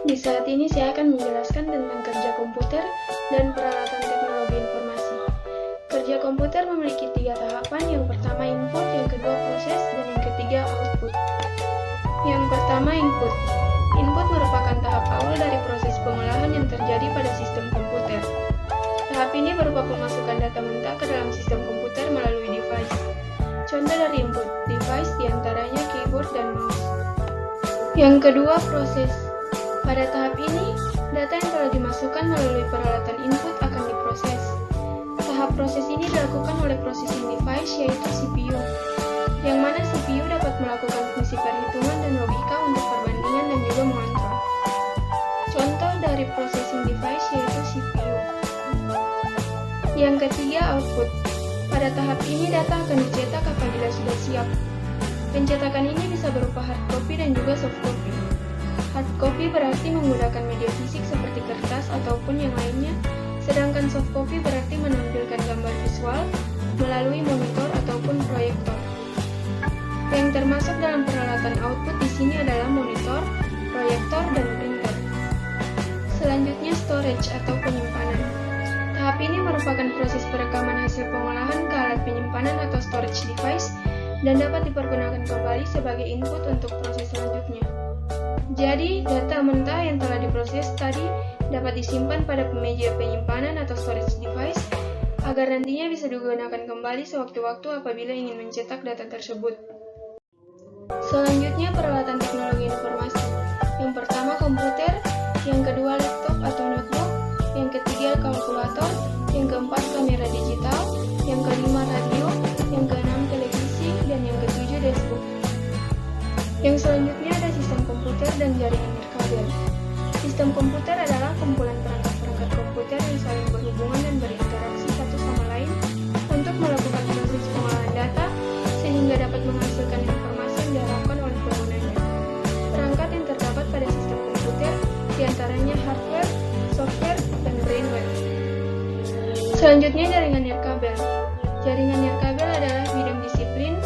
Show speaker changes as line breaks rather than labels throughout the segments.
Di saat ini saya akan menjelaskan tentang kerja komputer dan peralatan teknologi informasi. Kerja komputer memiliki 3 tahapan, yang pertama input, yang kedua proses, dan yang ketiga output. Yang pertama input. Input merupakan tahap awal dari proses pengolahan yang terjadi pada sistem komputer. Tahap ini berupa pemasukan data mentah ke dalam sistem komputer melalui device. Contoh dari input device diantaranya keyboard dan mouse. Yang kedua proses. Pada tahap ini, data yang telah dimasukkan melalui peralatan input akan diproses. Tahap proses ini dilakukan oleh processing device, yaitu CPU, yang mana CPU dapat melakukan fungsi perhitungan dan logika untuk perbandingan dan juga mengontrol. Contoh dari processing device yaitu CPU. Yang ketiga, output. Pada tahap ini, data akan dicetak apabila sudah siap. Pencetakan ini bisa berupa hard copy dan juga soft copy. Hard copy berarti menggunakan media fisik seperti kertas ataupun yang lainnya, sedangkan soft copy berarti menampilkan gambar visual melalui monitor ataupun proyektor. Yang termasuk dalam peralatan output di sini adalah monitor, proyektor, dan printer. Selanjutnya storage atau penyimpanan. Tahap ini merupakan proses perekaman hasil pengolahan ke alat penyimpanan atau storage device dan dapat dipergunakan kembali sebagai input untuk proses selanjutnya. Jadi, data mentah yang telah diproses tadi dapat disimpan pada media penyimpanan atau storage device agar nantinya bisa digunakan kembali sewaktu-waktu apabila ingin mencetak data tersebut. Selanjutnya, peralatan teknologi informasi. Yang pertama komputer, yang kedua laptop atau notebook, yang ketiga kalkulator, yang keempat kamera digital, yang kelima radio, yang keenam televisi, dan yang ketujuh dashboard. Yang selanjutnya ada sistem komputer dan jaringan nirkabel. Sistem komputer adalah kumpulan perangkat-perangkat komputer yang saling berhubungan dan berinteraksi satu sama lain untuk melakukan proses pengolahan data sehingga dapat menghasilkan informasi yang diharapkan oleh penggunanya. Perangkat yang terdapat pada sistem komputer diantaranya hardware, software, dan brainware. Selanjutnya jaringan nirkabel. Jaringan nirkabel adalah bidang disiplin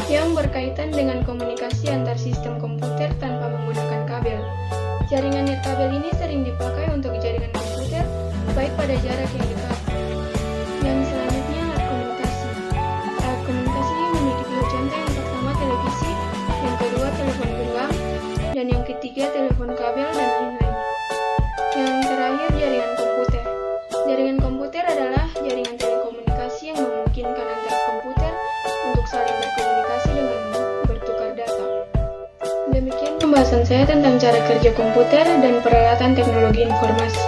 yang berkaitan dengan komunikasi antar sistem komputer tanpa menggunakan kabel. Jaringan nirkabel ini sering dipakai untuk jaringan komputer, baik pada jarak yang dekat. Yang selanjutnya alat komunikasi. Alat komunikasi memiliki dua contoh, yang pertama televisi, yang kedua telepon genggam, dan yang ketiga telepon kabel dan lain-lain. Yang terakhir jaringan komputer. Jaringan komputer adalah jaringan telekomunikasi yang memungkinkan antara komputer untuk saling berkomunikasi dengan bertukar data. Demikian pembahasan saya tentang cara kerja komputer dan peralatan teknologi informasi.